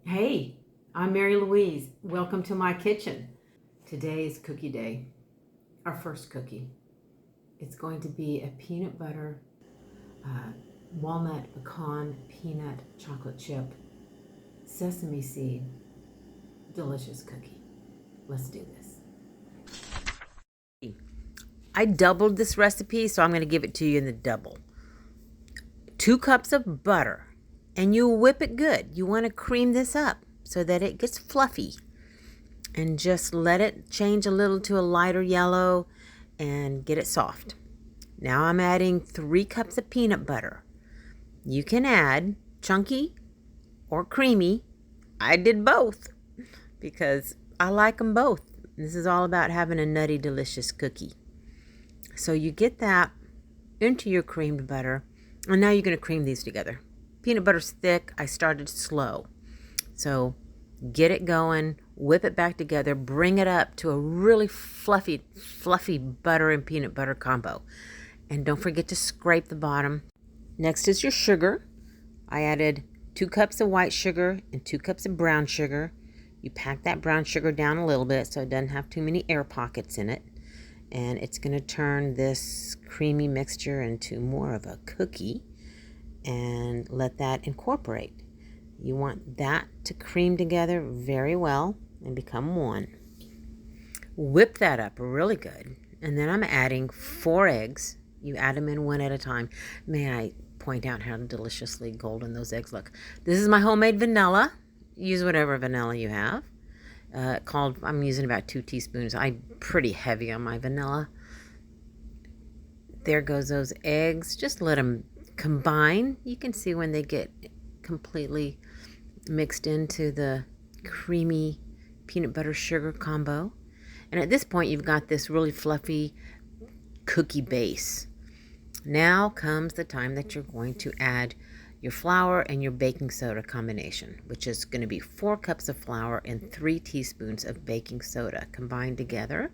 Hey, I'm Mary Louise. Welcome to my kitchen. Today is cookie day, our first cookie. It's going to be a peanut butter, walnut, pecan, peanut, chocolate chip, sesame seed, delicious cookie. Let's do this. I doubled this recipe, so I'm going to give it to you in the double. 2 cups of butter, and you whip it good. You want to cream this up so that it gets fluffy. And just let it change a little to a lighter yellow and get it soft. Now I'm adding 3 cups of peanut butter. You can add chunky or creamy. I did both because I like them both. This is all about having a nutty, delicious cookie. So you get that into your creamed butter, and now you're going to cream these together. Peanut butter's thick. I started slow. So get it going, whip it back together, bring it up to a really fluffy butter and peanut butter combo. And don't forget to scrape the bottom. Next is your sugar. I added 2 cups of white sugar and 2 cups of brown sugar. You pack that brown sugar down a little bit so it doesn't have too many air pockets in it. And it's going to turn this creamy mixture into more of a cookie and let that incorporate. You want that to cream together very well and become one. Whip that up really good. And then I'm adding 4 eggs. You add them in one at a time. May I point out how deliciously golden those eggs look? This is my homemade vanilla. Use whatever vanilla you have. I'm using about 2 teaspoons. I'm pretty heavy on my vanilla. There goes those eggs. Just let them combine. You can see when they get completely mixed into the creamy peanut butter sugar combo. And at this point, you've got this really fluffy cookie base. Now comes the time that you're going to add your flour and your baking soda combination, which is going to be 4 cups of flour and 3 teaspoons of baking soda combined together.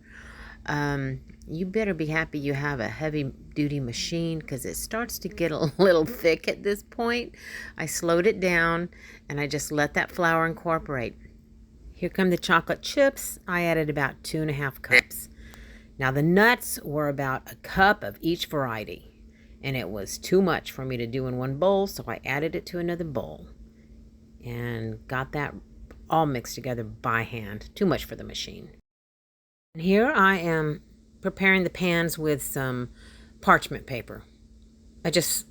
You better be happy you have a heavy-duty machine because it starts to get a little thick at this point. I slowed it down and I just let that flour incorporate. Here come the chocolate chips. I added about 2.5 cups. Now the nuts were about a cup of each variety. And it was too much for me to do in one bowl, so I added it to another bowl. And got that all mixed together by hand. Too much for the machine. And here I am preparing the pans with some parchment paper. I just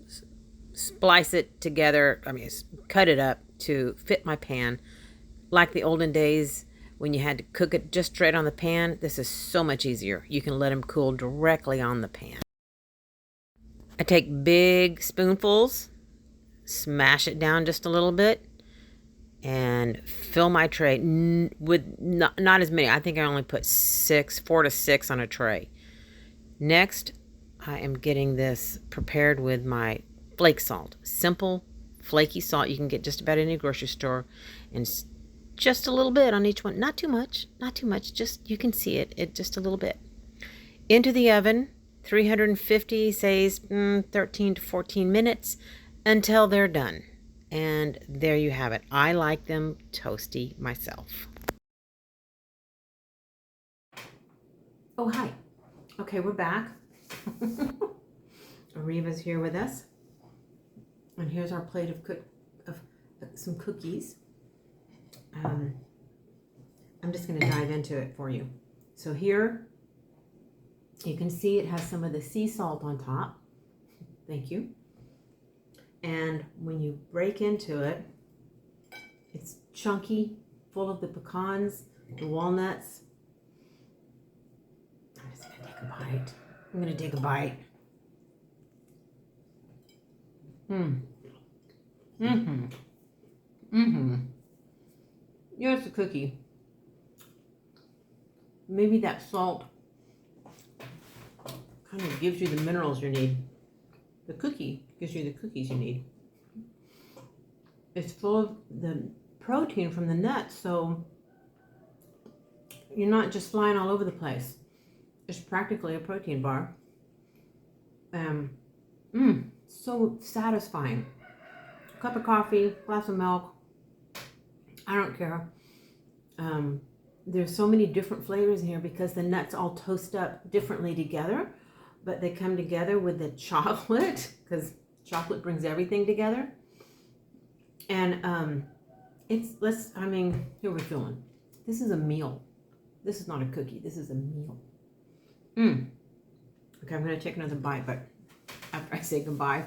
splice it together, cut it up to fit my pan. Like the olden days when you had to cook it just straight on the pan, this is so much easier. You can let them cool directly on the pan. I take big spoonfuls, smash it down just a little bit, and fill my tray with not as many. I think I only put 4 to 6 on a tray. Next, I am getting this prepared with my flake salt. Simple, flaky salt you can get just about any grocery store, and just a little bit on each one. Not too much, just you can see it just a little bit. Into the oven, 350 says 13 to 14 minutes until they're done. And there you have it. I like them toasty myself. Oh, hi. Okay, we're back. Ariva's here with us. And here's our plate of some cookies. I'm just going to dive into it for you. So here, you can see it has some of the sea salt on top. Thank you. And when you break into it, it's chunky, full of the pecans, the walnuts. I'm just going to take a bite. I'm going to take a bite. Here's the cookie. Maybe that salt kind of gives you the minerals you need. The cookie gives you the cookies you need. It's full of the protein from the nuts, so you're not just flying all over the place. It's practically a protein bar. So satisfying. Cup of coffee, glass of milk. I don't care. There's so many different flavors in here because the nuts all toast up differently together, but they come together with the chocolate because chocolate brings everything together. And here we're feeling. This is a meal. This is not a cookie. This is a meal. Okay, I'm going to take another bite, but after I say goodbye.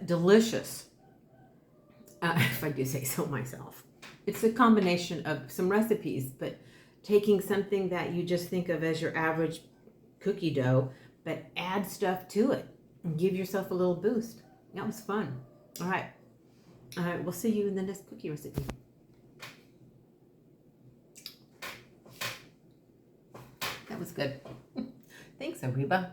Delicious, if I do say so myself. It's a combination of some recipes, but taking something that you just think of as your average cookie dough, but add stuff to it and give yourself a little boost. That was fun. All right, we'll see you in the next cookie recipe. That was good. Thanks, Ariba.